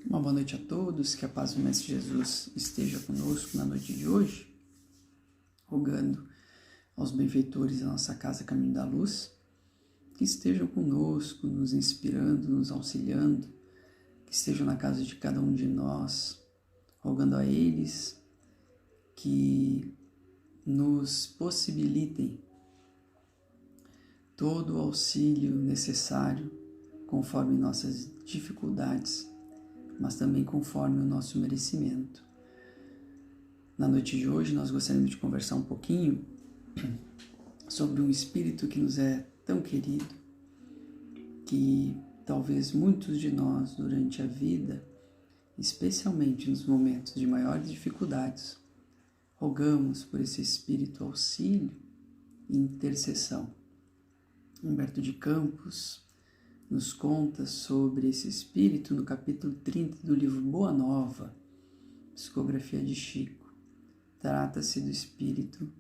Uma boa noite a todos, que a paz do Mestre Jesus esteja conosco na noite de hoje, rogando aos benfeitores da nossa casa Caminho da Luz, que estejam conosco, nos inspirando, nos auxiliando, que estejam na casa de cada um de nós, rogando a eles que nos possibilitem todo o auxílio necessário conforme nossas dificuldades, mas também conforme o nosso merecimento. Na noite de hoje nós gostaríamos de conversar um pouquinho sobre um espírito que nos é tão querido, que talvez muitos de nós durante a vida, especialmente nos momentos de maiores dificuldades, rogamos por esse espírito auxílio e intercessão. Humberto de Campos nos conta sobre esse espírito no capítulo 30 do livro Boa Nova, psicografia de Chico. Trata-se do espírito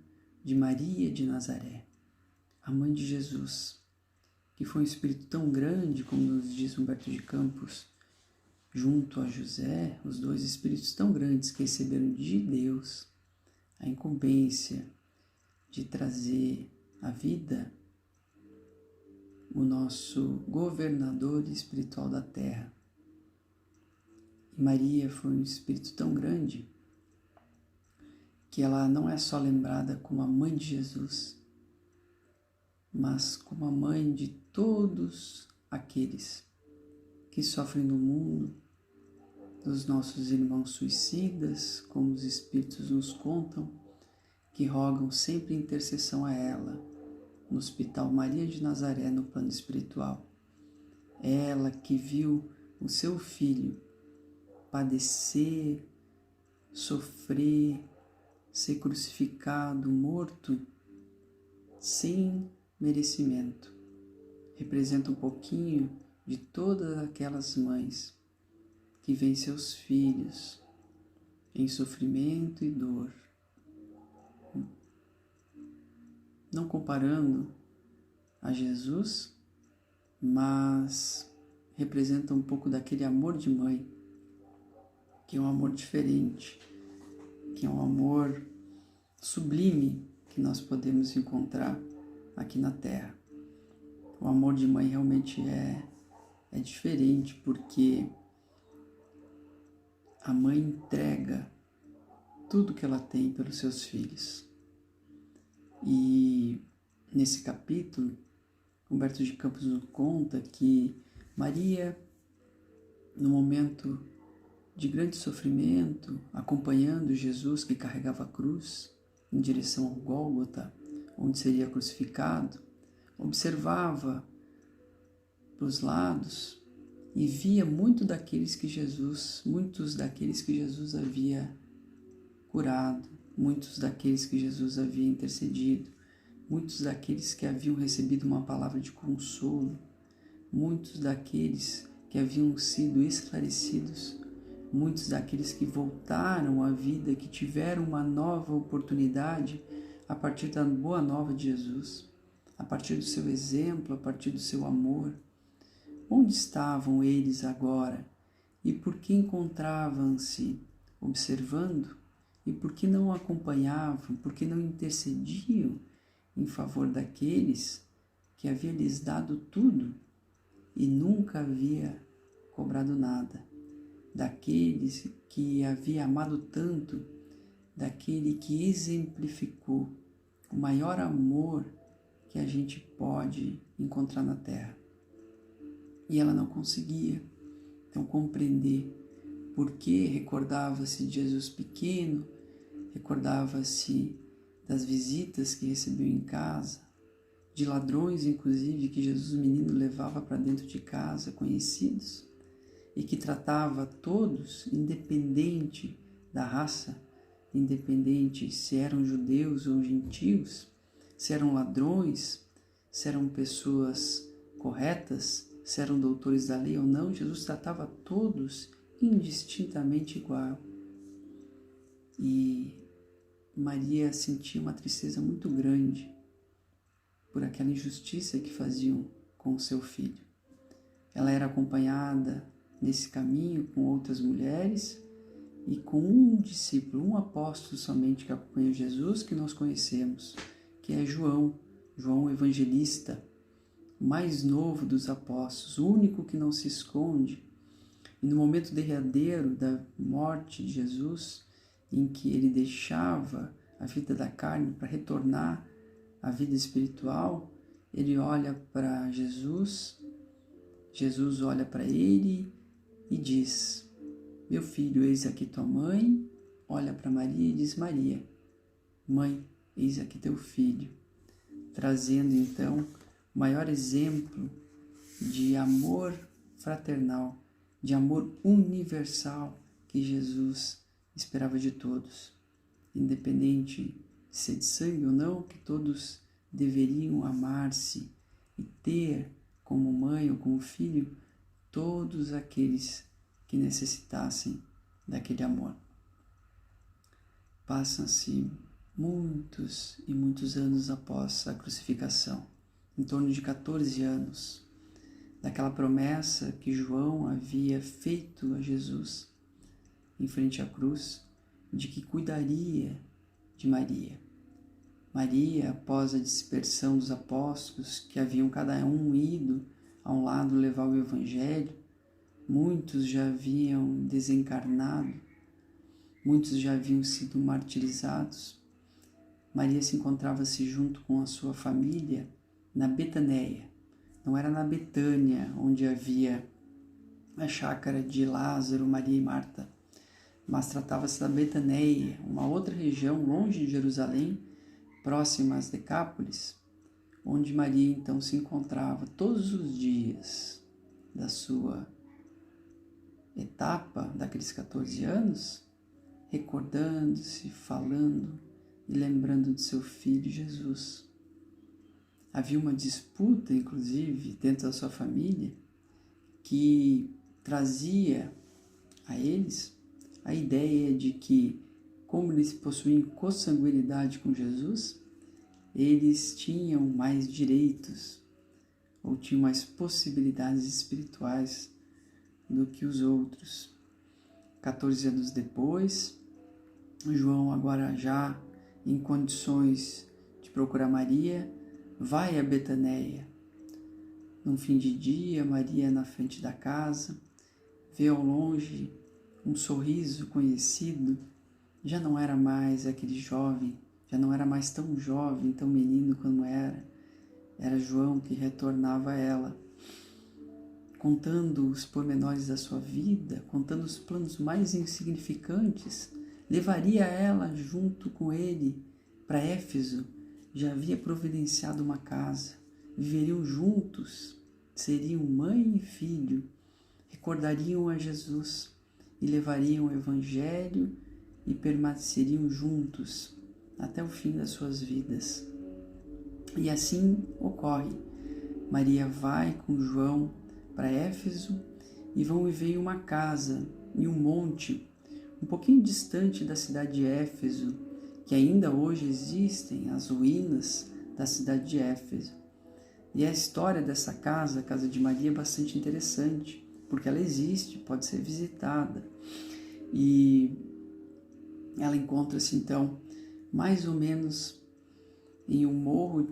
de Maria de Nazaré, a mãe de Jesus, que foi um espírito tão grande, como nos diz Humberto de Campos, junto a José, os dois espíritos tão grandes que receberam de Deus a incumbência de trazer à vida o nosso governador espiritual da terra. E Maria foi um espírito tão grande que ela não é só lembrada como a mãe de Jesus, mas como a mãe de todos aqueles que sofrem no mundo, dos nossos irmãos suicidas, como os espíritos nos contam, que rogam sempre intercessão a ela, no Hospital Maria de Nazaré, no plano espiritual. Ela que viu o seu filho padecer, sofrer, ser crucificado, morto, sem merecimento. Representa um pouquinho de todas aquelas mães que veem seus filhos em sofrimento e dor. Não comparando a Jesus, mas representa um pouco daquele amor de mãe, que é um amor diferente, que é um amor sublime que nós podemos encontrar aqui na Terra. O amor de mãe realmente é diferente, porque a mãe entrega tudo que ela tem pelos seus filhos. E nesse capítulo, Humberto de Campos nos conta que Maria, no momento de grande sofrimento, acompanhando Jesus que carregava a cruz em direção ao Gólgota, onde seria crucificado, observava para os lados e via muitos daqueles que Jesus havia curado, muitos daqueles que Jesus havia intercedido, muitos daqueles que haviam recebido uma palavra de consolo, muitos daqueles que haviam sido esclarecidos, muitos daqueles que voltaram à vida, que tiveram uma nova oportunidade a partir da boa nova de Jesus, a partir do seu exemplo, a partir do seu amor. Onde estavam eles agora? E por que encontravam-se observando? E por que não acompanhavam, por que não intercediam em favor daqueles que havia lhes dado tudo e nunca havia cobrado nada, daqueles que havia amado tanto, daquele que exemplificou o maior amor que a gente pode encontrar na Terra. E ela não conseguia, então, compreender porque recordava-se de Jesus pequeno, recordava-se das visitas que recebeu em casa, de ladrões, inclusive, que Jesus menino levava para dentro de casa, conhecidos, e que tratava todos, independente da raça, independente se eram judeus ou gentios, se eram ladrões, se eram pessoas corretas, se eram doutores da lei ou não. Jesus tratava todos indistintamente igual. E Maria sentia uma tristeza muito grande por aquela injustiça que faziam com o seu filho. Ela era acompanhada nesse caminho com outras mulheres e com um discípulo, um apóstolo somente que acompanha Jesus, que nós conhecemos, que é João o Evangelista, o mais novo dos apóstolos, o único que não se esconde. E no momento derradeiro da morte de Jesus, em que ele deixava a vida da carne para retornar à vida espiritual, ele olha para Jesus, Jesus olha para ele e diz: meu filho, eis aqui tua mãe. Olha para Maria e diz: Maria, mãe, eis aqui teu filho. Trazendo então o maior exemplo de amor fraternal, de amor universal que Jesus esperava de todos. Independente de ser de sangue ou não, que todos deveriam amar-se e ter como mãe ou como filho todos aqueles que necessitassem daquele amor. Passam-se muitos e muitos anos após a crucificação, em torno de 14 anos, daquela promessa que João havia feito a Jesus em frente à cruz, de que cuidaria de Maria. Maria, após a dispersão dos apóstolos, que haviam cada um ido a um lado levar o Evangelho, muitos já haviam desencarnado, muitos já haviam sido martirizados. Maria se encontrava-se junto com a sua família na Betaneia. Não era na Betânia, onde havia a chácara de Lázaro, Maria e Marta, mas tratava-se da Betaneia, uma outra região longe de Jerusalém, próxima às Decápolis, onde Maria então se encontrava todos os dias da sua etapa, daqueles 14 anos, recordando-se, falando e lembrando de seu filho Jesus. Havia uma disputa, inclusive, dentro da sua família, que trazia a eles a ideia de que, como eles possuíam consanguinidade com Jesus, eles tinham mais direitos ou tinham mais possibilidades espirituais do que os outros. 14 anos depois, João, agora já em condições de procurar Maria, vai a Betaneia. Num fim de dia, Maria na frente da casa, vê ao longe um sorriso conhecido. Já não era mais aquele jovem, já não era mais tão jovem, tão menino como era. Era João que retornava a ela, contando os pormenores da sua vida, contando os planos mais insignificantes. Levaria ela junto com ele para Éfeso. Já havia providenciado uma casa. Viveriam juntos, seriam mãe e filho. Recordariam a Jesus e levariam o Evangelho e permaneceriam juntos até o fim das suas vidas. E assim ocorre. Maria vai com João para Éfeso e vão viver em uma casa, em um monte, um pouquinho distante da cidade de Éfeso, que ainda hoje existem as ruínas da cidade de Éfeso. E a história dessa casa, a casa de Maria, é bastante interessante, porque ela existe, pode ser visitada. E ela encontra-se então mais ou menos em um morro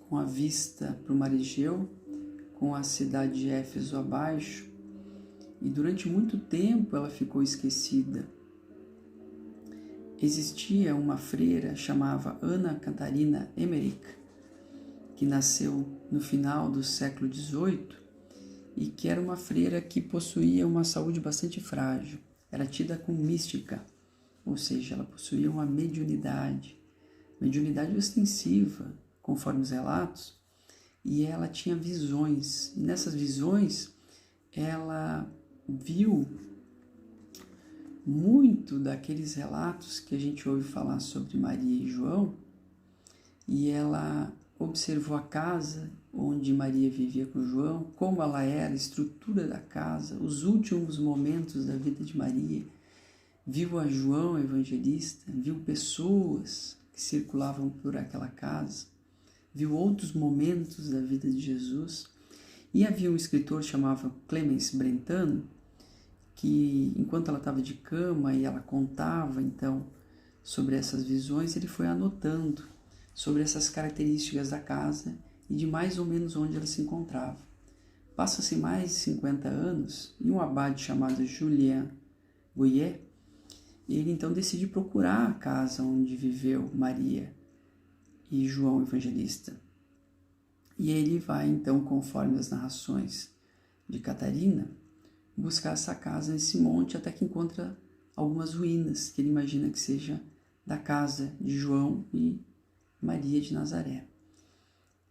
com a vista para o mar Egeu, com a cidade de Éfeso abaixo, e durante muito tempo ela ficou esquecida. Existia uma freira chamada Ana Catarina Emmerich, que nasceu no final do século XVIII e que era uma freira que possuía uma saúde bastante frágil. Era tida como mística, ou seja, ela possuía uma mediunidade ostensiva, conforme os relatos, e ela tinha visões. E nessas visões, ela viu muito daqueles relatos que a gente ouve falar sobre Maria e João, e ela observou a casa onde Maria vivia com João, como ela era, a estrutura da casa, os últimos momentos da vida de Maria. Viu a João Evangelista, viu pessoas que circulavam por aquela casa, viu outros momentos da vida de Jesus E havia um escritor chamado Clemens Brentano, que enquanto ela estava de cama e ela contava então sobre essas visões, ele foi anotando sobre essas características da casa e de mais ou menos onde ela se encontrava. Passa-se mais de 50 anos e um abade chamado Julien Gouillet, ele então decide procurar a casa onde viveu Maria e João Evangelista. E ele vai então, conforme as narrações de Catarina, buscar essa casa nesse monte até que encontra algumas ruínas que ele imagina que seja da casa de João e Maria de Nazaré.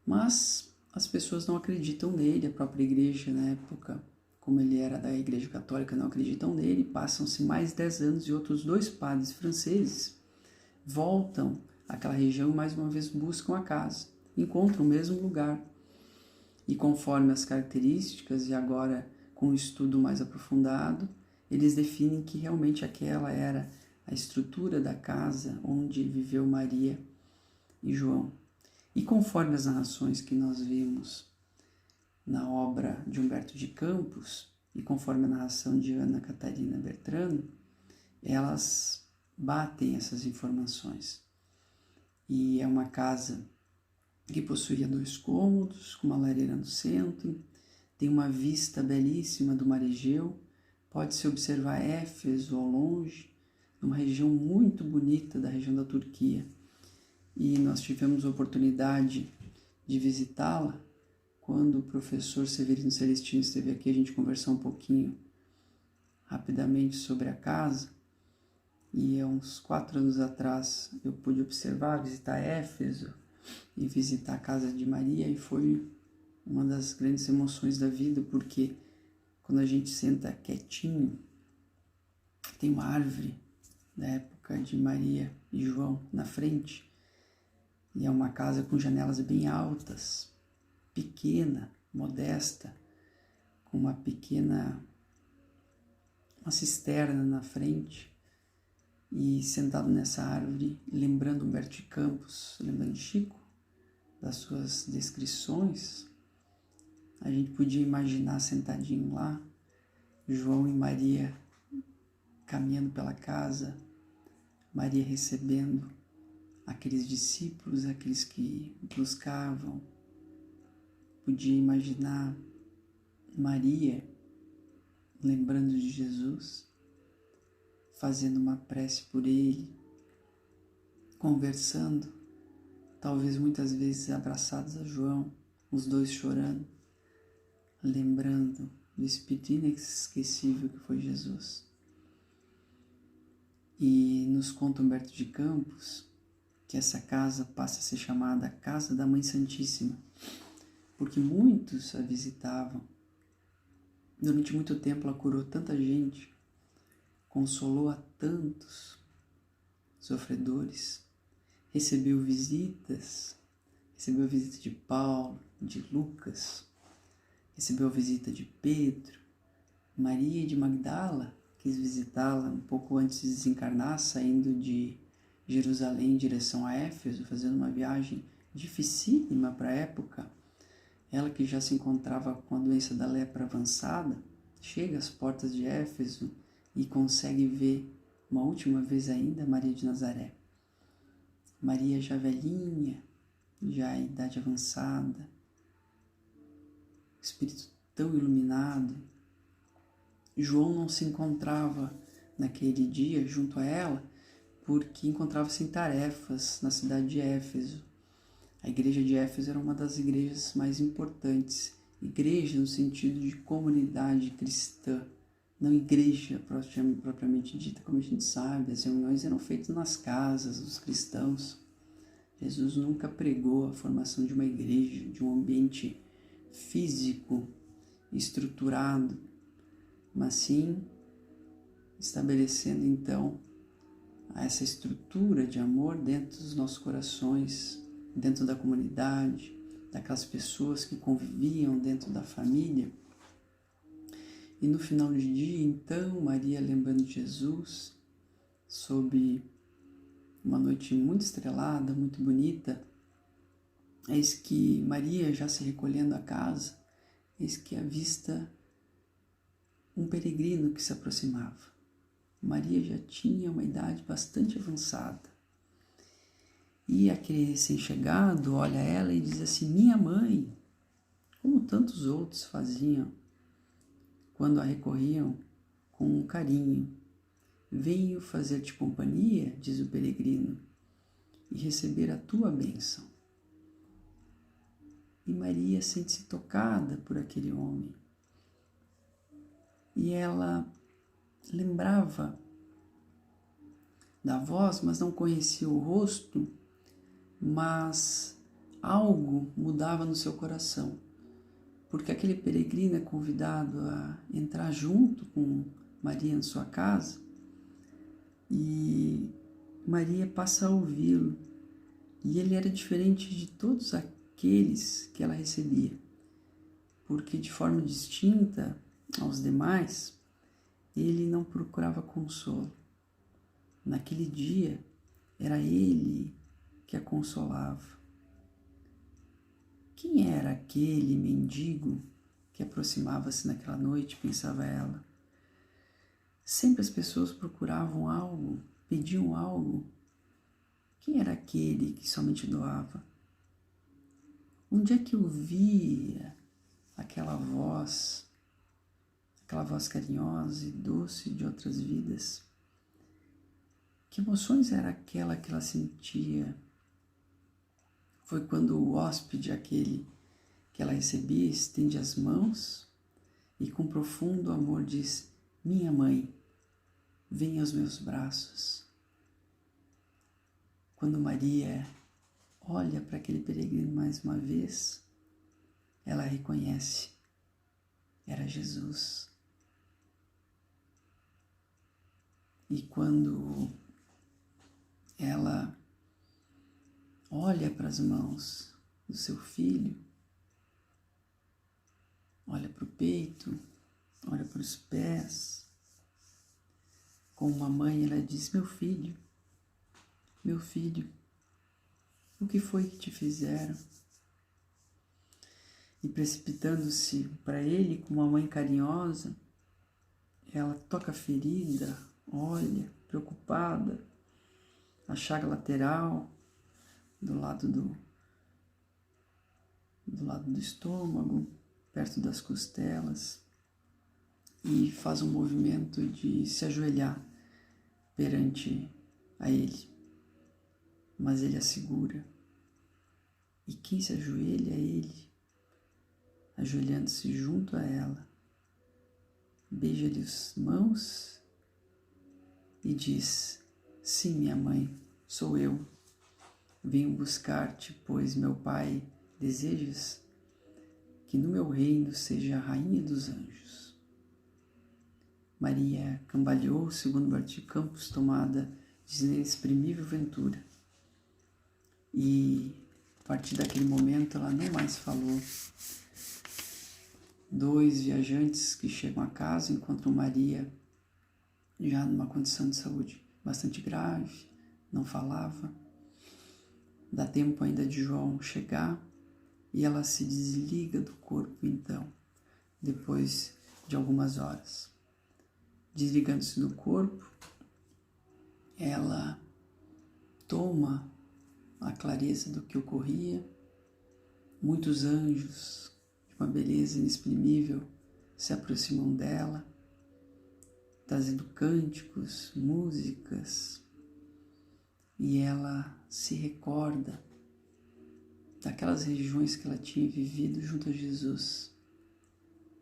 Mas as pessoas não acreditam nele, a própria igreja na época, como ele era da igreja católica, não acreditam nele. Passam-se mais 10 anos e outros 2 padres franceses voltam àquela região e mais uma vez buscam a casa, encontram o mesmo lugar. E conforme as características, e agora com um estudo mais aprofundado, eles definem que realmente aquela era a estrutura da casa onde viveu Maria e João. E conforme as narrações que nós vimos na obra de Humberto de Campos, e conforme a narração de Ana Catarina Bertrand, elas batem essas informações. E é uma casa que possuía 2 cômodos, com uma lareira no centro, tem uma vista belíssima do Mar Egeu, pode-se observar Éfeso ao longe, numa região muito bonita da região da Turquia. E nós tivemos a oportunidade de visitá-la quando o professor Severino Celestino esteve aqui. A gente conversou um pouquinho rapidamente sobre a casa, e há uns 4 anos atrás eu pude observar, visitar Éfeso e visitar a casa de Maria, e foi uma das grandes emoções da vida, porque quando a gente senta quietinho, tem uma árvore da época de Maria e João na frente, e é uma casa com janelas bem altas, pequena, modesta, com uma cisterna na frente, e sentado nessa árvore, lembrando Humberto de Campos, lembrando Chico, das suas descrições, a gente podia imaginar sentadinho lá, João e Maria caminhando pela casa, Maria recebendo aqueles discípulos, aqueles que buscavam. Podia imaginar Maria lembrando de Jesus, fazendo uma prece por ele, conversando, talvez muitas vezes abraçados a João, os 2 chorando, lembrando do Espírito inesquecível que foi Jesus. E nos conta Humberto de Campos que essa casa passa a ser chamada Casa da Mãe Santíssima, porque muitos a visitavam. Durante muito tempo ela curou tanta gente, consolou a tantos sofredores, recebeu a visita de Paulo, de Lucas, recebeu a visita de Pedro. Maria de Magdala quis visitá-la um pouco antes de desencarnar, saindo de Jerusalém em direção a Éfeso, fazendo uma viagem dificílima para a época. Ela, que já se encontrava com a doença da lepra avançada, chega às portas de Éfeso e consegue ver uma última vez ainda Maria de Nazaré. Maria já velhinha, já em idade avançada, espírito tão iluminado. João não se encontrava naquele dia junto a ela porque encontrava-se em tarefas na cidade de Éfeso. A igreja de Éfeso era uma das igrejas mais importantes, igreja no sentido de comunidade cristã, não igreja propriamente dita, como a gente sabe. As reuniões eram feitas nas casas dos cristãos. Jesus nunca pregou a formação de uma igreja, de um ambiente físico estruturado, mas sim estabelecendo então essa estrutura de amor dentro dos nossos corações, dentro da comunidade, daquelas pessoas que conviviam dentro da família. E no final do dia, então, Maria, lembrando de Jesus, sob uma noite muito estrelada, muito bonita, eis que Maria, já se recolhendo à casa, eis que avista um peregrino que se aproximava. Maria já tinha uma idade bastante avançada. E aquele recém-chegado olha ela e diz assim: minha mãe, como tantos outros faziam quando a recorriam com carinho. Venho fazer-te companhia, diz o peregrino, e receber a tua bênção. E Maria sente-se tocada por aquele homem. E ela lembrava da voz, mas não conhecia o rosto, mas algo mudava no seu coração, porque aquele peregrino é convidado a entrar junto com Maria na sua casa e Maria passa a ouvi-lo, e ele era diferente de todos aqueles que ela recebia, porque de forma distinta aos demais, ele não procurava consolo. Naquele dia, era ele que a consolava. Quem era aquele mendigo que aproximava-se naquela noite, pensava ela? Sempre as pessoas procuravam algo, pediam algo. Quem era aquele que somente doava? Onde é que eu via aquela voz carinhosa e doce de outras vidas? Que emoções era aquela que ela sentia? Foi quando o hóspede, aquele que ela recebia, estende as mãos e com profundo amor diz: minha mãe, venha aos meus braços. Quando Maria olha para aquele peregrino mais uma vez, ela reconhece, era Jesus. E quando ela olha para as mãos do seu filho, olha para o peito, olha para os pés, como uma mãe, ela diz: meu filho, o que foi que te fizeram? E precipitando-se para ele com uma mãe carinhosa, ela toca a ferida, olha, preocupada, a chaga lateral, do lado do estômago, perto das costelas, e faz um movimento de se ajoelhar perante a ele. Mas ele a segura. E quem se ajoelha é ele, ajoelhando-se junto a ela, beija-lhe as mãos e diz: sim, minha mãe, sou eu. Venho buscar-te, pois meu Pai desejas que no meu reino seja a rainha dos anjos. Maria cambaleou, segundo Martim Campos, tomada de inexprimível ventura. E a partir daquele momento ela não mais falou. Dois viajantes que chegam a casa encontram Maria já numa condição de saúde bastante grave, não falava. Dá tempo ainda de João chegar e ela se desliga do corpo então, depois de algumas horas. Desligando-se do corpo, ela toma a clareza do que ocorria. Muitos anjos de uma beleza inexprimível se aproximam dela, trazendo cânticos, músicas, e ela se recorda daquelas regiões que ela tinha vivido junto a Jesus.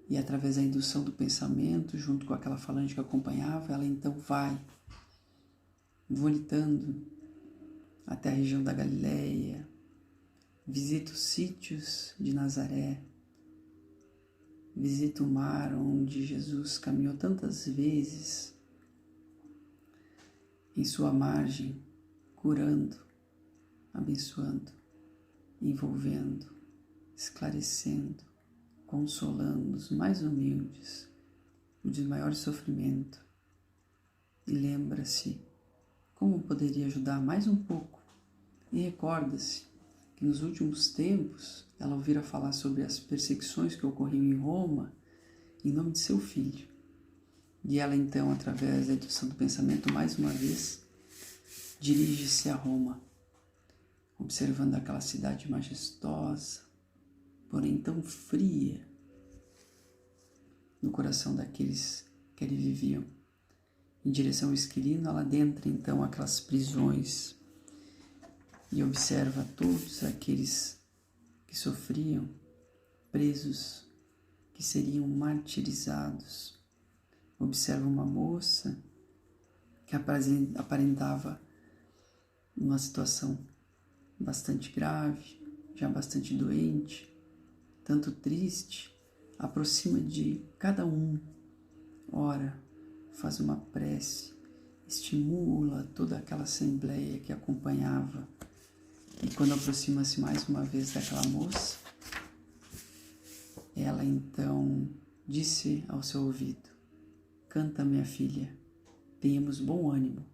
E através da indução do pensamento, junto com aquela falante que acompanhava, ela então vai volitando até a região da Galileia, visita os sítios de Nazaré, visita o mar onde Jesus caminhou tantas vezes em sua margem, curando, abençoando, envolvendo, esclarecendo, consolando os mais humildes, os de maior sofrimento. E lembra-se como poderia ajudar mais um pouco. E recorda-se que nos últimos tempos ela ouvira falar sobre as perseguições que ocorriam em Roma em nome de seu filho. E ela então, através da indução do pensamento, mais uma vez, dirige-se a Roma, observando aquela cidade majestosa, porém tão fria, no coração daqueles que ali viviam. Em direção ao Esquilino, ela adentra então aquelas prisões e observa todos aqueles que sofriam, presos, que seriam martirizados. Observa uma moça que aparentava uma situação bastante grave, já bastante doente, tanto triste, aproxima de cada um, ora, faz uma prece, estimula toda aquela assembleia que acompanhava. E quando aproxima-se mais uma vez daquela moça, ela então disse ao seu ouvido: canta, minha filha, tenhamos bom ânimo,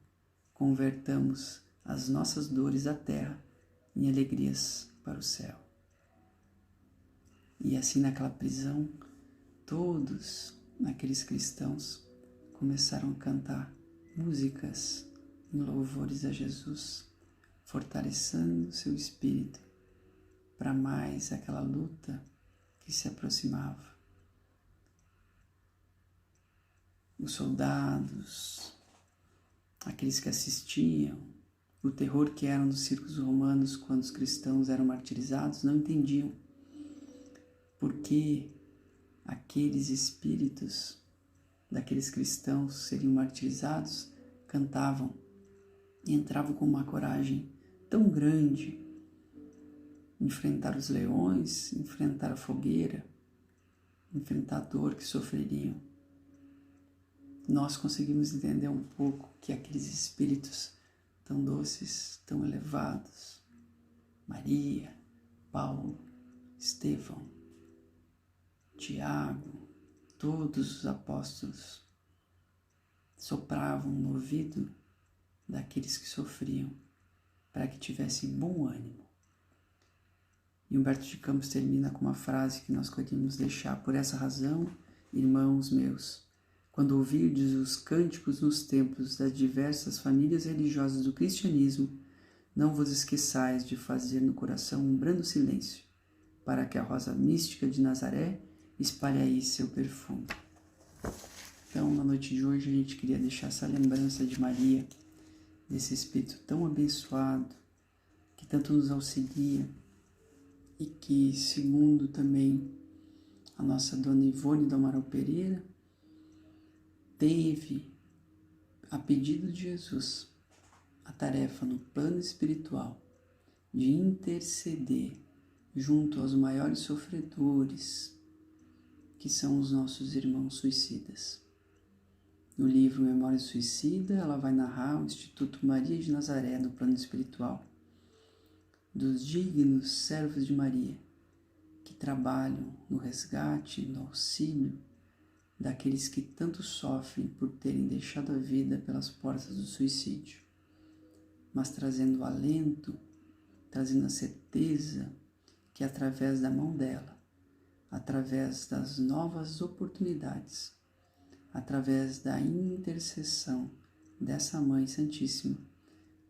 convertamos as nossas dores da terra em alegrias para o céu. E assim naquela prisão, todos aqueles cristãos começaram a cantar músicas em louvores a Jesus, fortalecendo seu espírito para mais aquela luta que se aproximava. Os soldados, aqueles que assistiam, o terror que eram dos circos romanos quando os cristãos eram martirizados, não entendiam por que aqueles espíritos daqueles cristãos seriam martirizados, cantavam e entravam com uma coragem tão grande, enfrentar os leões, enfrentar a fogueira, enfrentar a dor que sofreriam. Nós conseguimos entender um pouco que aqueles espíritos tão doces, tão elevados, Maria, Paulo, Estevão, Tiago, todos os apóstolos sopravam no ouvido daqueles que sofriam para que tivessem bom ânimo. E Humberto de Campos termina com uma frase que nós queríamos deixar: por essa razão, irmãos meus, quando ouvirdes os cânticos nos templos das diversas famílias religiosas do cristianismo, não vos esqueçais de fazer no coração um brando silêncio, para que a rosa mística de Nazaré espalhe aí seu perfume. Então, na noite de hoje, a gente queria deixar essa lembrança de Maria, desse Espírito tão abençoado, que tanto nos auxilia e que, segundo também a nossa Dona Ivone do Amaral Pereira, teve, a pedido de Jesus, a tarefa no plano espiritual de interceder junto aos maiores sofredores, que são os nossos irmãos suicidas. No livro Memória Suicida, ela vai narrar o Instituto Maria de Nazaré no plano espiritual, dos dignos servos de Maria, que trabalham no resgate, no auxílio daqueles que tanto sofrem por terem deixado a vida pelas portas do suicídio, mas trazendo alento, trazendo a certeza que através da mão dela, através das novas oportunidades, através da intercessão dessa Mãe Santíssima,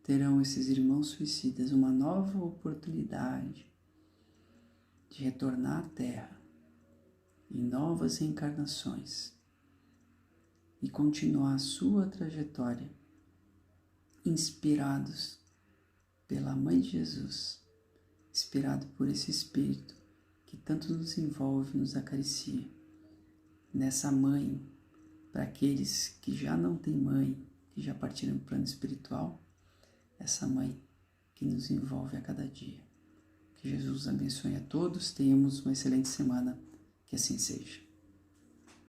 terão esses irmãos suicidas uma nova oportunidade de retornar à Terra em novas reencarnações e continuar a sua trajetória inspirados pela Mãe de Jesus, inspirado por esse Espírito que tanto nos envolve, nos acaricia. Nessa Mãe, para aqueles que já não têm mãe, que já partiram no plano espiritual, essa Mãe que nos envolve a cada dia. Que Jesus abençoe a todos, tenhamos uma excelente semana, que assim seja.